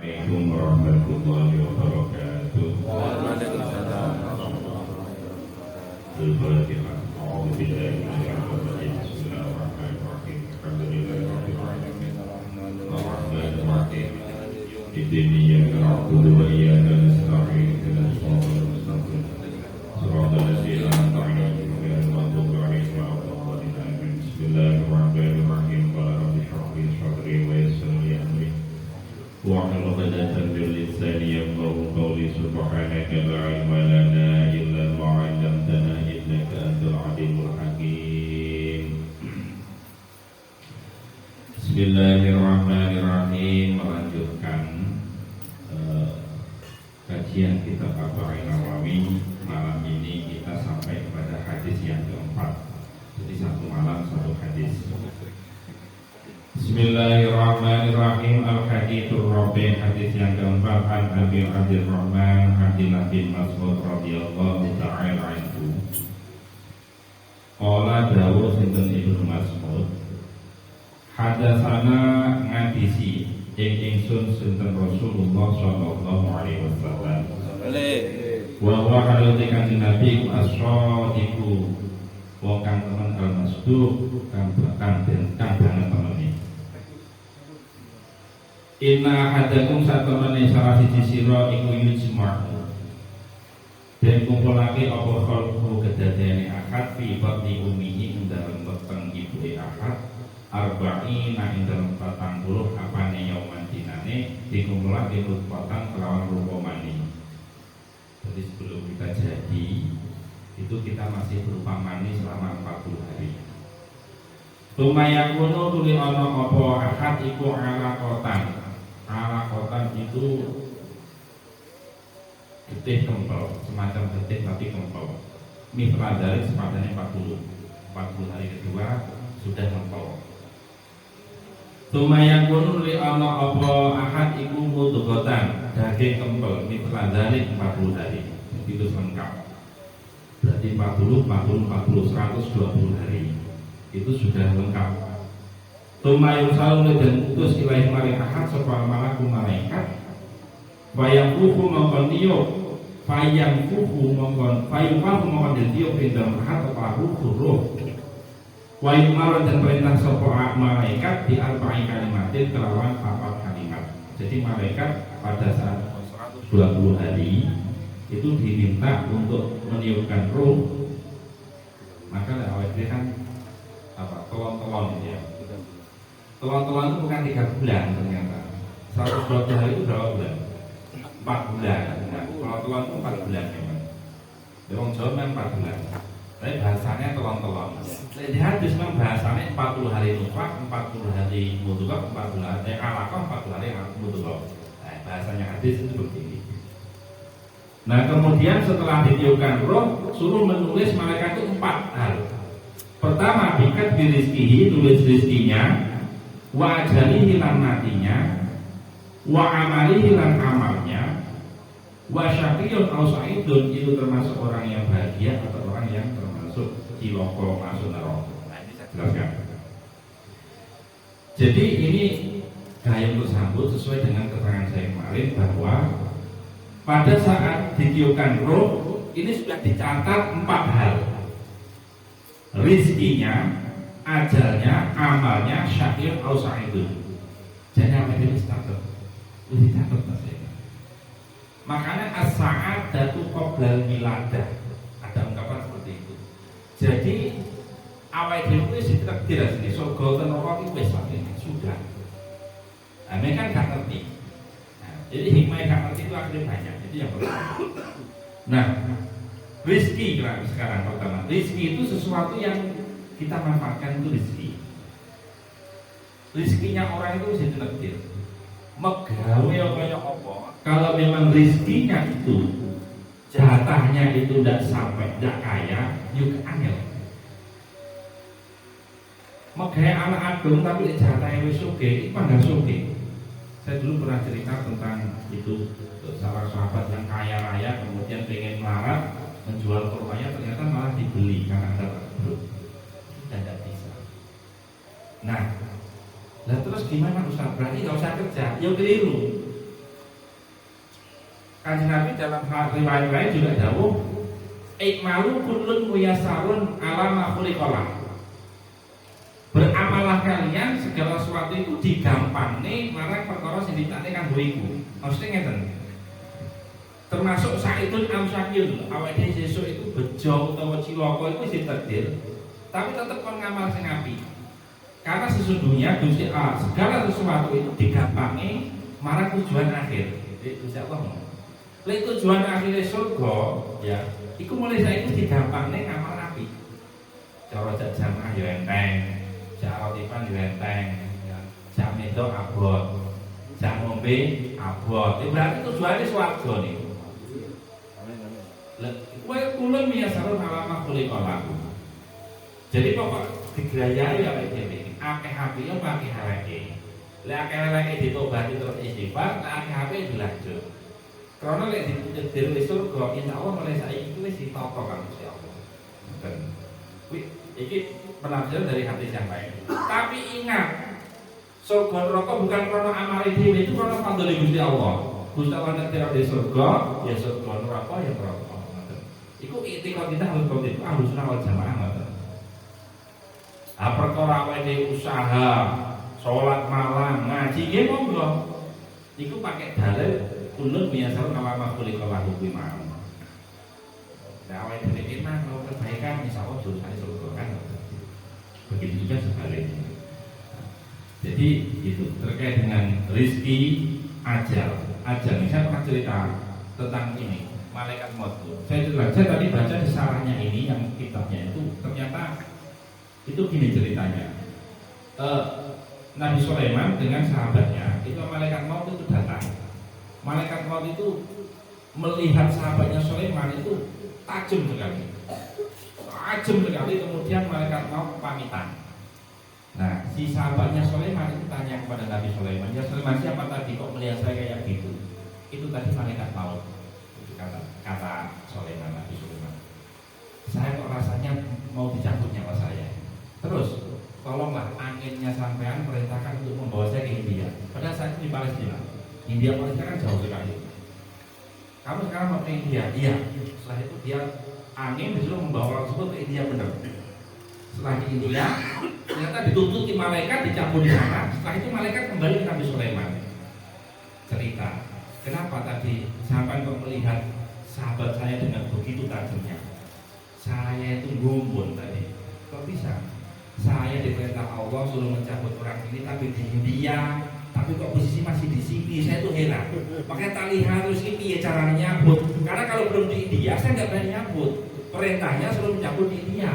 Assalamualaikum warahmatullahi wabarakatuh. Waalaikumsalam. Al-Fatihah. A'udzu billahi minasyaitonir rajim. Bismillahirrahmanirrahim. Alhamdulillahirabbil alamin. Arrahmanir rahim. Iyyaka na'budu wa iyyaka nasta'in. Ihdinas siratal mustaqim. Shiratal ladzina an'amta 'alaihim ghairil maghdubi 'alaihim waladdallin. Bismillahirrahmanirrahim. Qala rabbi shrah li sadri wa yassir li amri. واحلل عقدة من لساني يفقهوا قولي سبحانك لا علم لنا إلا ما علمتنا إنك أنت العليم الحكيم. Bismillahirrahmanirrahim. Melanjutkan kajian kitab Arba'in Nawawi. Malam ini kita sampai pada hadis yang keempat. Jadi satu malam satu hadis. Bismillahirrahmanirrahim. Al-Hadithur Rabi', hadis yang keempat, an Abi Abdurrahman Abdullah bin Mas'ud radhiyallahu ta'ala anhu. Qala dawuh sinten Ibnu Mas'ud, hadatsana ngadisi ingsun sinten Rasulullah sallallahu alaihi wasallam. Wa huwa haluti kanjeng Nabi as-shadiqu wong kang temen al-masduq kang banget temene. Inna hadakum satamane salah siji sira iku yujma'u den kumpulake apa khalqu kedadiane akad fi batni ummihi ing dalem weteng ibuke akad arba'ina ing dalem 40 apane yauman dinane dikumpulake rupatan kelawan rupa mani. Jadi sebelum kita jadi itu kita masih berupa mani selama 40 hari. Tumayakuno tuli ana apa akad iku alaqatan. Alaqatan itu getih kempel, semacam getih tapi kempel. Mitra dari sepadannya 40 hari kedua sudah kempel. Tumayakuno tuli ana apa akad iku mudghatan, daging kempel. Mitra dari 40 hari. Itu lengkap. Berarti 40, 120 hari. Itu sudah lengkap. Tumayung salun dan utus ilahi maring ahad sapa malaku malaikat. Fayang kuhu mongkon tiup, fayang kuhu mongkon den tiup indam ahad apa ruh. Wayung maron dan perintah sapa malaikat di arba'i kalimatin kelawan 4 kalimat. Jadi malaikat pada saat 120 hari itu diminta untuk meniupkan ruh. Maka awal dia kan telon-telon ya. Telon-telon itu bukan 3 bulan ternyata. 120 hari itu berapa bulan? 4 bulan. Kalau telon itu 4 bulan memang. Orang Jawa memang 4 bulan. Tapi bahasanya telon-telon. Jadi hadis memang bahasanya 40 hari nufak, 40 hari mudghah, 40 hari alaqah, 40 hari mudghah. Nah, bahasanya hadis itu begini. Nah kemudian setelah ditiupkan roh, suruh menulis malaikat itu 4 hal. Pertama, bikat birizkihi, tulis rizkinya, wa ajalihi lan matinya, wa amalihi lan amalnya, wa syaqiyun aw sa'idun, itu termasuk orang yang bahagia atau orang yang termasuk ciloko masuk neraka. Nah ini saya jelaskan. Jadi ini gayung tersambut sesuai dengan keterangan saya kemarin bahwa pada saat ditiupkan roh ini sudah dicatat 4 hal. Rizkinya, ajalnya, amalnya, syaqiyun aw sa'idun. Jadi apa itu dicatat? Itu dicatat maksudnya. Makanya as-sa'adatu qoblal miladah. Ada ungkapan seperti itu. Jadi awal itu ditakdir asli surga neraka itu wis sudah. Nah, mereka kan gak ngerti. Jadi hikmah yang gak ngerti itu akhirnya banyak. Itu yang pertama. Nah, rizki sekarang pertama. Rizki itu sesuatu yang kita manfaatkan, itu rizki. Rizkinya orang itu bisa ditakdir. Megawe kaya apa? Kalau memang rizkinya itu jatahnya itu tidak sampai, tidak kaya, yuk angel. Megawe anak agung tapi jatahnya wis sugih, itu mah sugih. Saya dulu pernah cerita tentang itu salah sahabat yang kaya raya kemudian pengen melarat menjual rumahnya, ternyata malah dibeli karena ada tersebut. Tidak bisa. Nah, terus gimana Ustaz? Berarti nggak usah kerja? Ya keliru. Kanjeng Nabi dalam riwayat lain juga dawuh ikmalu kullun muyassarun ala ma khuliqalah. Beramalah kalian segala sesuatu itu digampangne marang perkara sing ditakne kanggo iku. Maksudnya ngeten. Termasuk saitun amsakiyun, awake dhewe sesuk itu bejo utawa cilaka itu sing takdir, tapi tetap kon ngamal sing apik. Karena sesungguhnya Gusti Allah segala sesuatu itu digampangi marang tujuan akhir. Gusti Allah. Lek tujuan akhir surga, ya, iku mulai saiki digampangne ngamal apik. Cara jak jamaah ya enteng. Jak rotipan diwenteng, ya. Jak medok abot, jak ngombe abot. Berarti tujuannya swarga nih. Kowe kulun miyasarun alama khuliqalah. Jadi pokok digrayai ya dhewe. Akeh apike apa akeh eleke. Lek akeh eleke ditobati terus istighfar, lek akeh apike dilanjut. Karena lek ditedir surga, insyaallah mulai saiki wis ditata karo Gusti Allah. Ngoten. Kuwi iki penafsiran dari hadis yang lain. Tapi ingat, surga neraka bukan karena amal dhewe, itu karena fadhil Gusti Allah. Gusti Allah nek di surga, ya surga neraka ya neraka. Ngoten. Iku itikad kita harus tahu itu Ahlus Sunnah wal Jamaah ngoten. Perkara awake usaha, salat malam, ngaji nggih monggo. Iku pakai dalil kulun miyasarun alama khuliqalah kuwi mau. Nah, awake dhewe iman mau kebaikan insyaallah dosane surga kan. Begitu juga sebaliknya. Jadi itu terkait dengan rizki ajal. Ajal, saya pernah cerita tentang ini malaikat maut. Saya tadi baca di salahnya ini yang kitabnya itu ternyata itu gini ceritanya. Nabi Sulaiman dengan sahabatnya itu malaikat maut itu datang. Malaikat maut itu melihat sahabatnya Sulaiman itu tajam sekali. Tajam sekali, kemudian malaikat maut pamitan. Nah, si sahabatnya Sulaiman itu tanya kepada Nabi Sulaiman, ya Sulaiman siapa tadi kok melihat saya kayak gitu? Itu tadi malaikat maut. Itu kata Sulaiman, Nabi Sulaiman. Saya kok rasanya mau dicabut nyawa saya. Terus, tolonglah anginnya sampean perintahkan untuk membawa saya ke India. Padahal saya di Palestina. India Palestina kan jauh sekali. Kamu sekarang mau ke India? Iya. Setelah itu dia angin disuruh membawa orang tersebut ke India benar. Setelah di India, ternyata dituntut di malaikat dicabut di sana. Setelah itu malaikat kembali ke Nabi Sulaiman. Cerita, kenapa tadi sampai kok melihat sahabat saya dengan begitu tajamnya? Saya itu gumun tadi. Kok bisa? Saya diperintah Allah suruh mencabut orang ini, tapi di India, tapi kok posisi masih di sini. Saya tuh heran. Makanya tali harus ini ya caranya nyabut. Karena kalau belum di India, saya nggak berani nyabut. Perintahnya suruh mencabut di India.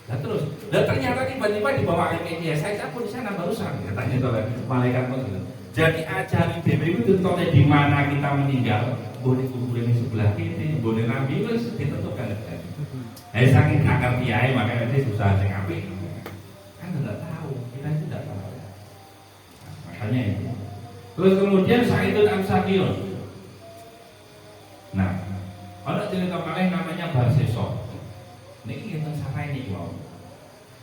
Nah terus, dan ternyata tiba-tiba dibawa ke India. Saya cabut di sana barusan. Katanya oleh malaikat itu. Jadi ajaran Bibli itu contohnya di mana kita meninggal. Boleh kubur ini sebelah kiri, boleh Nabi itu ditentukan. Saking gak ngerti aja, makanya nanti susah sing apik. Kan nggak tahu, kita itu tidak tahu. Makanya itu. Terus kemudian Saidun Amsakiyun. Nah, ada cerita lain namanya Barsesok. Ini kita sarai ini wow.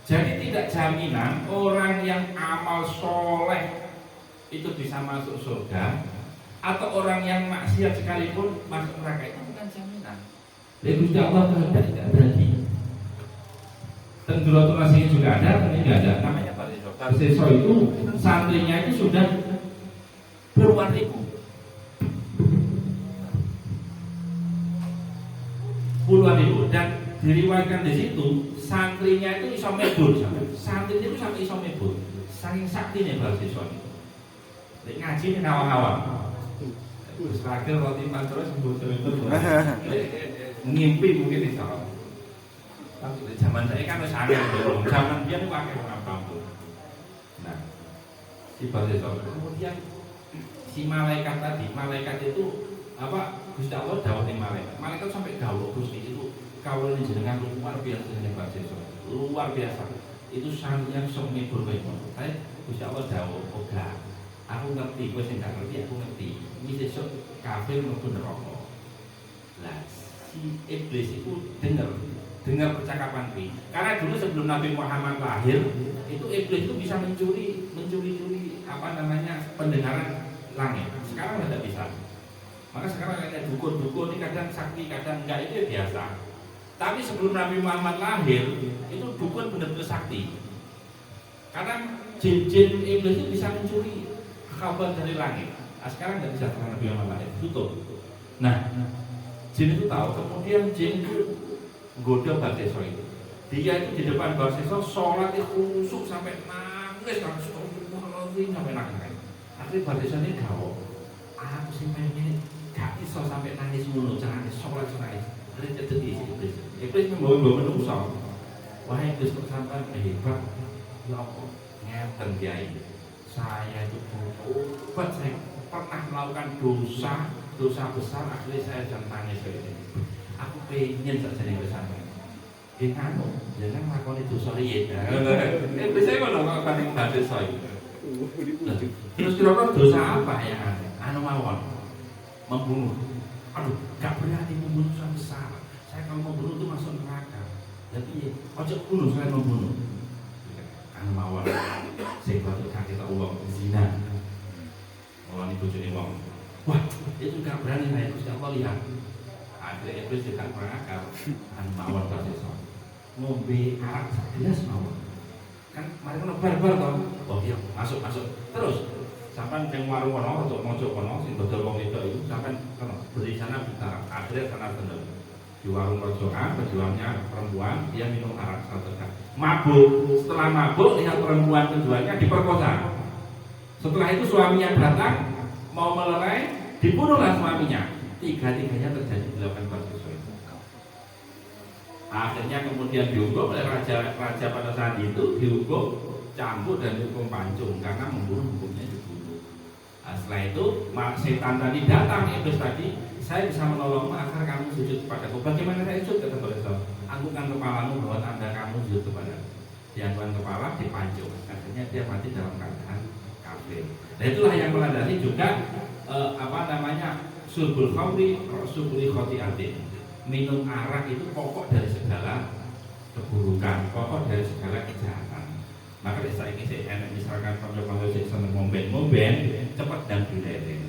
Jadi tidak jaminan orang yang amal soleh itu bisa masuk surga, atau orang yang maksiat sekalipun masuk neraka, itu bukan jaminan. Jadi Gusti Allah tidak berarti. Tenggerotu nasinya juga ada, ini tidak ada. Namanya Barsesok itu santrinya itu sudah puluhan ribu. Puluhan ribu, dan diriwayatkan di situ santrinya itu iso mebur, santrinya itu sampai iso mebur, saking saktinya Barsesok itu. Lek ngaji ini awang-awang. Terus terakhir roti terus bocor-bocor. Ngimpi mungkin iso. Tapi zaman saya kan wis aneh dong. Zaman dia pakai orang kampung. Nah, si Barsesok kemudian si malaikat tadi, malaikat itu apa? Gusti Allah dawuh ning malaikat. Malaikat sampai dawuh Gusti itu kawula jenengan luar biasa dengan Barsesok. Luar biasa. Itu sangat semibur kowe. Tapi Gusti Allah dawuh, "Oga, aku ngerti, kowe sing gak ngerti aku ngerti. Ini sesuk kafir mlebu neraka." Lah, si iblis itu dengar percakapan ini. Karena dulu sebelum Nabi Muhammad lahir, itu iblis itu bisa mencuri apa namanya pendengaran langit. Sekarang tidak bisa. Maka sekarang kayak dukun-dukun ini kadang sakti, kadang enggak, itu ya biasa. Tapi sebelum Nabi Muhammad lahir, itu dukun benar-benar sakti. Karena jin-jin iblis itu bisa mencuri kabar dari langit. Nah, sekarang nggak bisa karena Nabi Muhammad lahir, tutup. Nah, jin itu tahu, kemudian jin itu goda Barseso itu. Dia itu di depan Barseso sholat itu khusyuk sampai nangis, sampai nangis. Akhirnya Barseso ini gawok. Aku sih pengen gak iso sampai nangis mulu, jangan sholat nangis. Akhirnya jadi iblis. Iblis membawa menungso. Wah, iblis kok sampai hebat. Ya Allah, ngeten Kiai. Saya itu buat saya pernah melakukan dosa besar, akhirnya saya jangan nangis kayak ini. Aku pengen saja nih bersama. Anu, jangan melakukan dosa liat. Iblis saya kalau melakukan yang baca saya. Terus kira-kira dosa apa yang ada? Anu mawon, membunuh. Aduh, gak berani membunuh dosa besar. Saya kalau membunuh itu masuk neraka. Jadi, ojo bunuh, saya membunuh. Anu mawon, saya waktu kaki tak uang zina. Mawon ibu jadi uang. Wah, itu gak berani saya terus gak lihat. Akhirnya iblis juga kurang akal. Anu mawon Barseso, ngombe arak segelas mawon. Kan mari kono bar-bar toh. Oh iya, masuk. Terus sampai yang warung kono atau mojok kono sing dodol wong itu sampai kono beli sana bentar. Akhirnya sana bener. Di warung pojokan keduanya perempuan, dia minum arak segelas. Mabuk, setelah mabuk lihat perempuan keduanya diperkosa. Setelah itu suaminya datang mau melerai, dibunuhlah suaminya. Tiga-tiganya terjadi di lapangan Barseso itu. Akhirnya kemudian dihukum oleh raja pada saat itu, dihukum cambuk dan dihukum pancung karena membunuh, hukumnya dibunuh. Nah, setelah itu setan tadi datang, iblis tadi, saya bisa menolongmu agar kamu sujud kepadaku. Bagaimana saya sujud? Kata Barseso, anggukan kepalamu bahwa tanda kamu sujud kepada. Dianggukan kepala, dipancung. Akhirnya dia mati dalam keadaan kafir. Nah, itulah yang melandasi juga surbul khamri subuli khotiatin. Minum arak itu pokok dari segala keburukan, pokok dari segala kejahatan. Maka saya ini enak misalkan kalau saya seneng ngomben cepat dan dilete.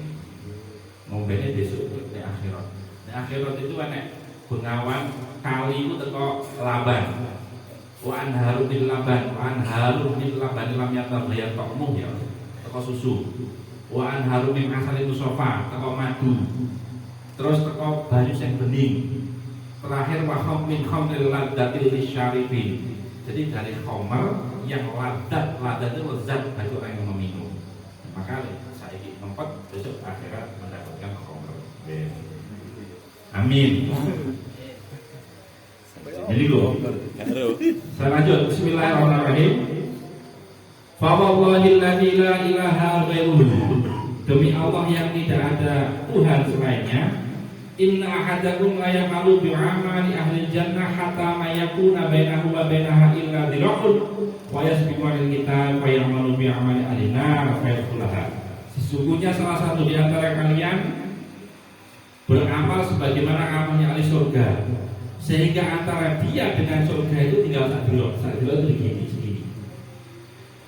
Ngombennya besok di akhirat. Di akhirat itu enak bengawan kali itu teko laban. Wa anharu bil laban, wa anharu bil laban lam yatablayar ta'muh ya. Teko susu. Wa anharu min asal itu sofa, teko madu. Terus teko banyu sing bening. Terakhir waham min khamril ladatil lisyarifin. Jadi dari khamr yang ladat itu lezat bagi orang yang meminum. Maka saya ingin tempat besok akhirat mendapatkan khamr. Amin. Jadi saya lanjut. Bismillahirrahmanirrahim. Fa wallahi la ilaha ghairuhu. Demi Allah yang tidak ada Tuhan selainnya. Inna ahadakum la ya'malu bi'amali ahli jannah hatta ma yakuna bainahu wa bainaha illa dhira'un wa yasbiqu al-kitab fa ya'malu bi'amali ahli nar fa yadkhulaha. Sesungguhnya salah satu di antara kalian beramal sebagaimana amalnya ahli surga, sehingga antara dia dengan surga itu tinggal satu itu segini.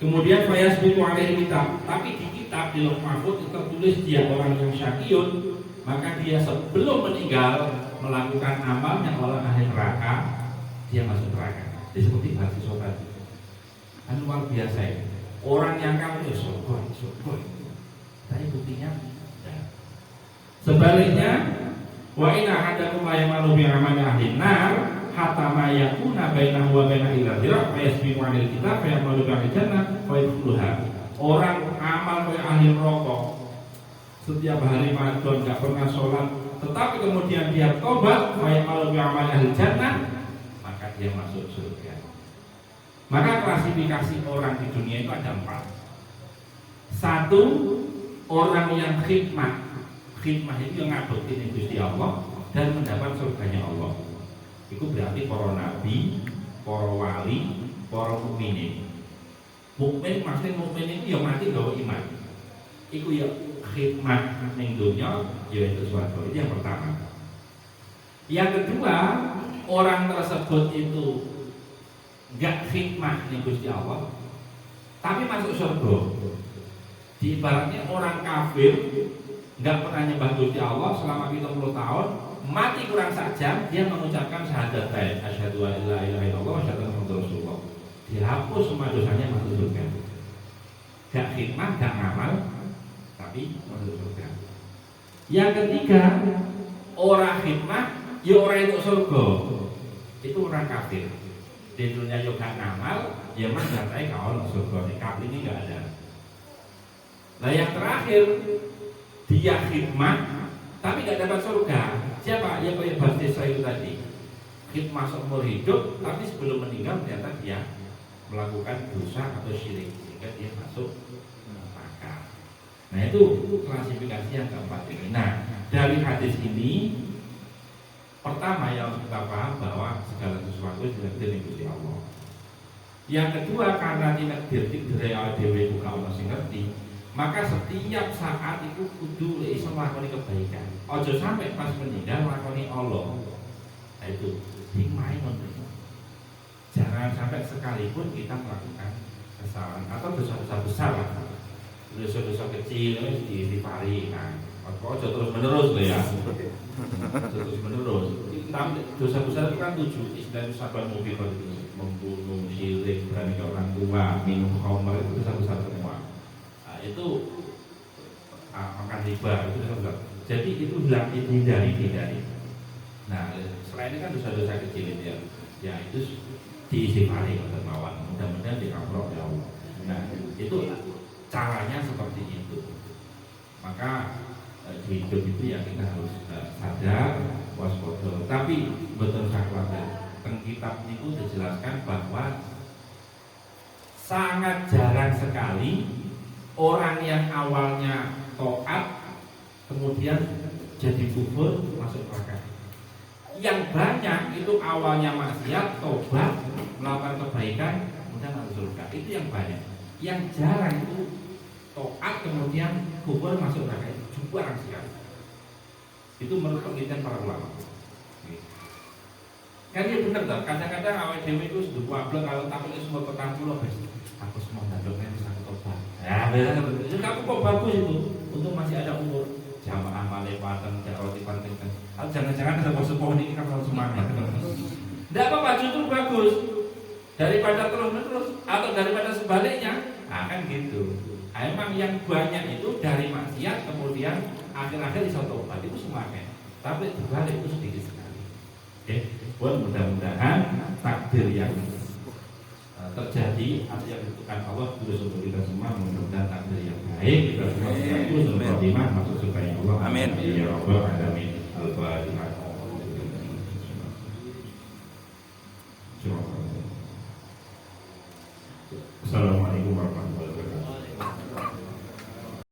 Kemudian fa yasbiqu al-kitab, tapi di kitab di Lauh Mahfuz tertulis dia orang yang syaqiyun. Maka dia sebelum meninggal melakukan amal yang orang ahli neraka, dia masuk neraka. Jadi seperti Barseso tadi. Kan luar biasa ya. Orang yang kamu surga. Tapi buktinya tidak. Sebaliknya, wa inna ahadakum la ya'malu bi amali ahli nar hatta ma yakuna bainahu wa baina illa dhira' fa yasbiqu 'alal kitab fa ya'malu bi jannah fa yadkhuluha. Orang amal kayak ahli neraka, setiap hari Ramadan gak pernah sholat, tetapi kemudian dia tobat, malu bi'amal ahli jannah, maka dia masuk surga. Maka klasifikasi orang di dunia itu ada 4. Satu, orang yang khidmah. Khidmah itu yang ngabutin Gusti Allah dan mendapat surganya Allah. Itu berarti para nabi, para wali, para mukminin. Mukmin maksudnya mukmin itu yang mati gawe iman. Iku ya khidmat ning dunya yaitu suatu. Itu yang pertama. Yang kedua, orang tersebut itu enggak khidmat ning Gusti Allah tapi masuk surga. Di ibaratnya orang kafir nggak pernah nyembah Gusti Allah selama 70 tahun, mati kurang sajam dia mengucapkan syahadatain asyhadu an la ilaha illallah wa asyhadu anna muhammadar rasulullah, dihapus semua dosanya, masuk surga. Gak khidmah, gak ngamal, tapi masuk surga. Yang ketiga, orang khidmah ya orang itu surga, itu orang kafir. Di dunia juga ngamal, ya mas katanya kalau surga di kafir ini nggak ada. Nah yang terakhir, dia khidmah tapi nggak dapat surga. Siapa? Ya kayak Bastisa itu tadi, khidmah seumur hidup tapi sebelum meninggal ternyata dia melakukan dosa atau syirik sehingga dia masuk neraka. Nah itu klasifikasi yang keempat ini. Nah dari hadis ini, pertama yang kita paham bahwa segala sesuatu tidak diikuti Allah. Yang kedua, karena tidak dari awal dewe buka Allah sing ngerti, maka setiap saat itu kudu iso nglakoni kebaikan. Ojo sampai pas meninggal nglakoni Allah. Nah itu hikmahnya ngono. Jangan sampai sekalipun kita melakukan kesalahan atau dosa-dosa besar lah. Dosa-dosa kecil dipari. Nah, ojo terus menerus loh ya. Terus menerus. Dosa besar itu kan 7, istilah saban mobil itu membunuh, syirik, berani ke orang tua, minum khamr, itu dosa besar semua. Nah, itu makan riba itu dosa besar. Jadi itu hindari. Nah, selain itu kan dosa-dosa kecil itu ya itu diistighfari mawon. Mudah-mudahan diampuni oleh Allah. Nah, itu caranya seperti itu. Maka di hidup itu ya kita harus sadar, waspada. Tapi betul saklar teng kitab itu dijelaskan bahwa sangat jarang sekali orang yang awalnya taat kemudian jadi kufur masuk neraka. Yang banyak itu awalnya maksiat, tobat, melakukan kebaikan, kemudian masuk surga. Itu yang banyak. Yang jarang itu taat kemudian kufur masuk neraka, itu jarang sekali. Itu menurut penelitian para ulama. Kan dia benar tak? Kadang-kadang awal dewi itu sudah wablek kalau takut itu semua petang pulau aku semua dandongnya bisa tobat. Ya benar. Itu kamu kok bagus itu. Untuk masih ada umur. Jamaah malewatan, roti panting. Jangan-jangan ada sepuh ini kan harus semangat. Tidak apa-apa, justru bagus. Daripada terus-menerus atau daripada sebaliknya, nah kan gitu. Emang yang banyak itu dari maksiat kemudian akhir-akhir bisa tobat itu semakin. Tapi terbalik itu sedikit sekali. Oke, buat mudah-mudahan takdir yang terjadi atau yang ditentukan Allah terus untuk kita semua, mudah-mudahan takdir yang baik kita semua terus berkhidmat masuk surga Allah. Amin. Ya Rabbal alamin. Al-Fatihah. Assalamualaikum warahmatullahi wabarakatuh.